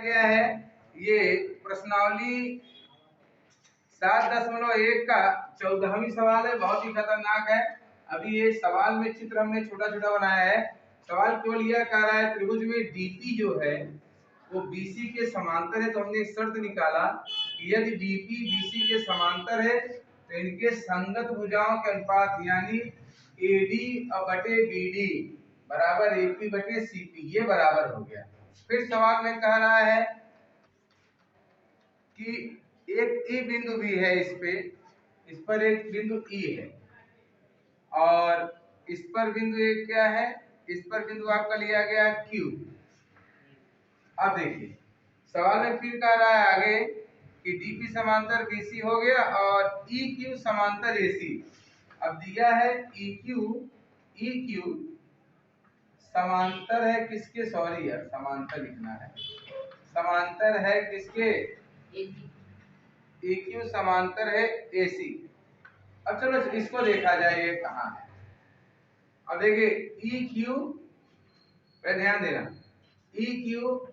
गया है ये प्रश्नावली 7.1 का 14वीं सवाल है, बहुत ही खतरनाक है। अभी ये सवाल में चित्र हमने छोटा छोटा बनाया है। सवाल केवल यह कह रहा है त्रिभुज में डीपी जो है वो बीसी के समांतर है, तो हमने एक शर्त निकाला कि यदि डीपी बीसी के समांतर है तो इनके संगत भुजाओं के अनुपात यानी एडी और बटे बीडी बराबर एपी बटे सीपी, ये बराबर हो गया। फिर सवाल में कह रहा है कि एक ई बिंदु भी है, इस पर एक बिंदु ई है और इस पर बिंदु एक क्या है, इस पर बिंदु आपका लिया गया क्यू। अब देखिए सवाल में फिर कह रहा है आगे कि डीपी समांतर बीसी हो गया और ई क्यू समांतर एसी। अब दिया है ई क्यू समांतर है किसके, सॉरी यार समांतर लिखना है, समांतर है किसके, ई क्यू समांतर है एसी। अब चलो इसको देखा जाए ये कहाँ है। अब देखिए ई क्यू पे ध्यान देना, ई क्यू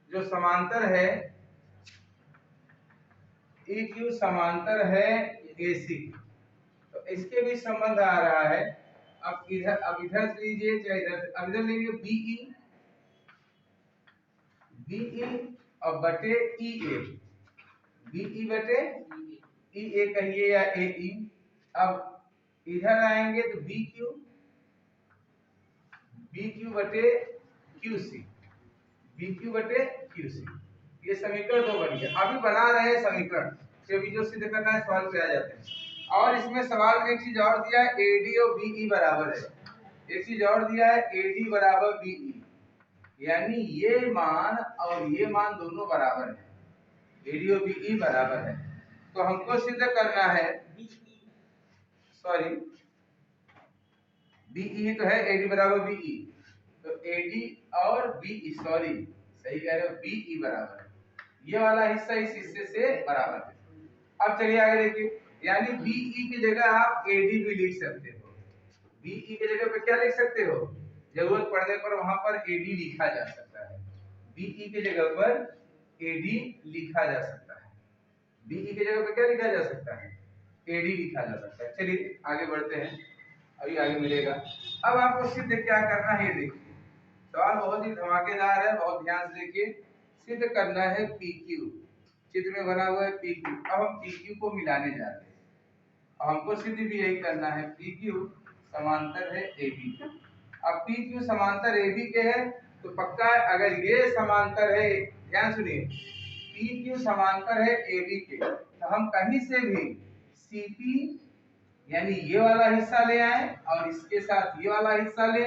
जो समांतर है, ई क्यू समांतर है एसी, तो इसके भी संबंध आ रहा है। अब इधर से लीजिए चाहे इधर से, अब इधर लेंगे बीई और बटे ई ए, बीई बटे ई ए कहिए या ए ई। अब इधर आएंगे तो बी क्यू बटे क्यू सी, बी क्यू बटे क्यू सी, ये समीकरण 2 बन गया। अभी बना रहे हैं समीकरण, जो सिद्ध करना है सवाल पे आ जाते हैं। और इसमें सवाल में एक चीज और दिया है, एडी और बीई बराबर है। एक चीज और दिया है, एडी बराबर बीई, यानी ये मान और ये मान दोनों बराबर है, एडी और बीई बराबर है। तो हमको सिद्ध करना है, सॉरी बीई तो है, एडी बराबर बीई, तो एडी और बीई, सॉरी सही कह रहे हो, बीई बराबर है, ये वाला हिस्सा इस हिस्से से बराबर है। अब चलिए आगे देखिए, यानी बीई की जगह आप एडी भी लिख सकते हो, बीई की जगह पे क्या लिख सकते हो, जरूरत पड़ने पर वहां पर एडी लिखा जा सकता है, बीई की जगह पर एडी लिखा जा सकता है, बीई की जगह पे क्या लिखा जा सकता है, एडी लिखा जा सकता है। चलिए आगे बढ़ते हैं, अभी आगे मिलेगा। अब आपको सिद्ध क्या करना है, देखिए सवाल बहुत ही धमाकेदार है, बहुत ध्यान से देखिए। सिद्ध करना है PQ, चित्र में बना हुआ है PQ। अब हम PQ को मिलाने जा रहे हैं, हमको सिद्ध भी यही करना है, PQ समांतर है AB। अब PQ समांतर AB के है तो पक्का है, अगर ये समांतर है, ध्यान सुनिए, PQ समांतर है AB के, तो हम कहीं से भी CP यानी ये वाला हिस्सा ले आए और इसके साथ ये वाला हिस्सा ले,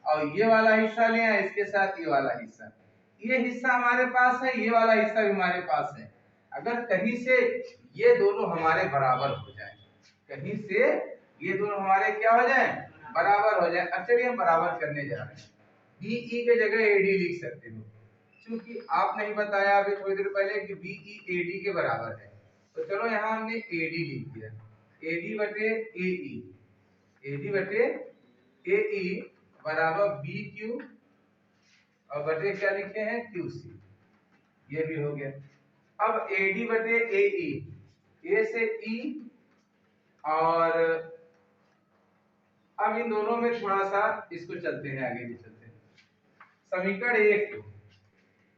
और ये वाला हिस्सा ले आए इसके साथ ये वाला हिस्सा, ये हिस्सा हमारे पास है, ये वाला हिस्सा भी हमारे पास है। अगर कहीं से ये दोनों हमारे बराबर हो जाए, कहीं से ये दोनों हमारे क्या हो जाए, बराबर हो जाए। अब चलिए हम बराबर करने जा रहे हैं, बीई के जगह एडी लिख सकते हो, क्योंकि आपने ही बताया अभी थोड़ी देर पहले कि बीई एडी के बराबर है, तो चलो यहाँ हमने एडी लिख दिया, एडी बटे एई, एडी बटे एई बराबर बी क्यू और बटे क्या लिखे हैं क्यू सी, ये भी हो गया। अब एडी बटे एई, ए से ई, और अब इन दोनों में थोड़ा सा इसको चलते हैं, आगे भी चलते हैं। समीकरण 1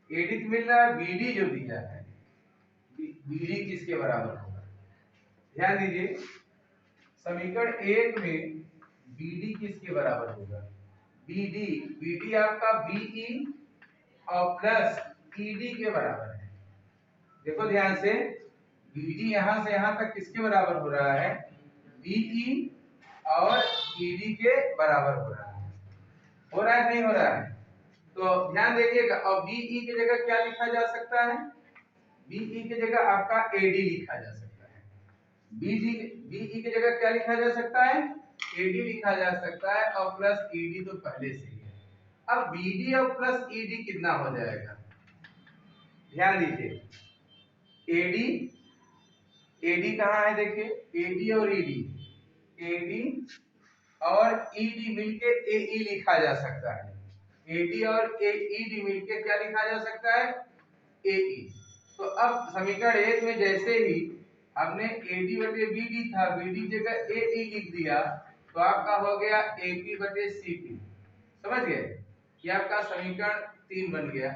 एडी मिल रहा है, बीडी जो दिया है, बीडी किसके बराबर होगा, ध्यान दीजिए समीकरण 1 में बीडी किसके बराबर होगा, बीडी, बीडी आपका बीई और प्लस ईडी के बराबर है। देखो ध्यान से, बीडी यहां से यहां तक किसके बराबर हो रहा है, बीई और ईडी के बराबर हो रहा है, हो रहा है नहीं हो रहा है, तो ध्यान देखिएगा। और बीई की जगह क्या लिखा जा सकता है, बीई की जगह आपका एडी लिखा जा सकता है, बीई की जगह क्या लिखा जा सकता है, एडी लिखा जा सकता है, और प्लस ईडी तो पहले से ही है। अब बीडी और प्लस ईडी कितना हो जाएगा, ध्यान दीजिए, एडी, एडी कहाँ है देखिए, एडी और ईडी, एडी और ईडी मिलके एई लिखा जा सकता है, एडी और ईडी मिलके क्या लिखा जा सकता है, AE। तो अब समीकरण 1 में जैसे ही हमने AD बटे BD था, BD जगह AE लिख दिया, तो आपका हो गया AP बटे CP। समझ गए? ये आपका समीकरण 3 बन गया।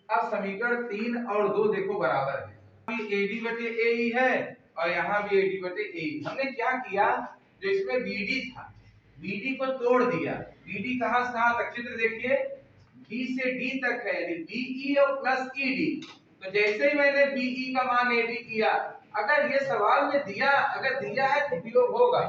अब समीकरण 3 और 2 देखो बराबर है, अभी AD बटे AE है और यहाँ भी AD बटे AE। हमने क्या किया, जो इसमें BD था, BD को तोड़ दिया। BD कहां से कहां तक, चित्र देखिए, B से D तक है, यानी BE और प्लस ED। तो जैसे ही मैंने BE का मान AD किया, अगर ये सवाल में दिया, अगर दिया है तो उपयोग होगा।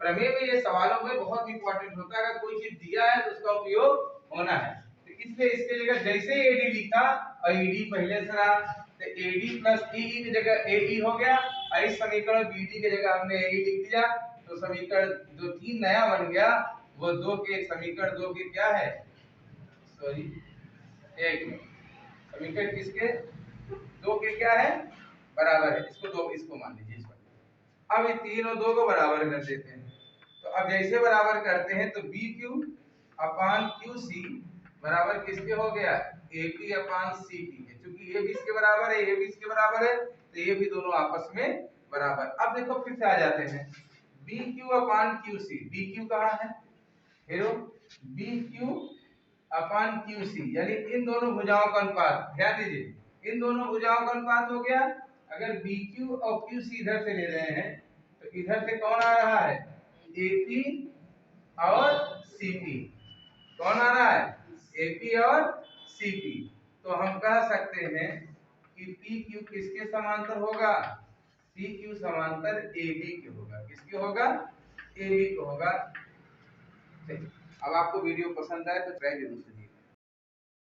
प्रमेय में ये सवालों में बहुत इंपॉर्टेंट होता है, अगर कोई चीज दिया है तो उसका उपयोग होना है। तो इसलिए इसके जगह जैसे ही AD लिखा और ED पहले से रहा, तो AD प्लस EE की जगह AE हो गया, और इस समीकरण BD की जगह हमने AE लिख दिया। तो समीकरण जो 3 नया बन गया, वो 2 के समीकरण 2 के क्या है, सॉरी 1 समीकरण किसके, 2 के क्या है, बराबर है। इसको 2, इसको मान लीजिए इसको। अब ये 3 और 2 को बराबर कर देते हैं। तो अब जैसे बराबर करते हैं तो BQ अपान QC बराबर किसके हो गया, AP अपान CP के। क्योंकि ये भी इसके बराबर है, ये भी इसके बराबर है, तो ये भी दोनों आपस में बराबर। अब देखो फिर से आ जाते हैं, BQ अपान QC। BQ कहाँ है, हेरो, BQ अपान QC, यानी इन दोनों भुजाओं का अनुपात। ध्यान दीजिए, इन दोनों भुजाओं का अनुपात हो गया। अगर BQ और QC इधर से ले रहे हैं, तो इधर से कौन आ रहा है, AP और CP। कौन आ रहा है, AP और CP। तो हम कह सकते हैं कि PQ किसके समांतर होगा, PQ समांतर AB के होगा। किसके होगा, AB के होगा। अब आपको वीडियो पसंद आए तो ट्राई जरूर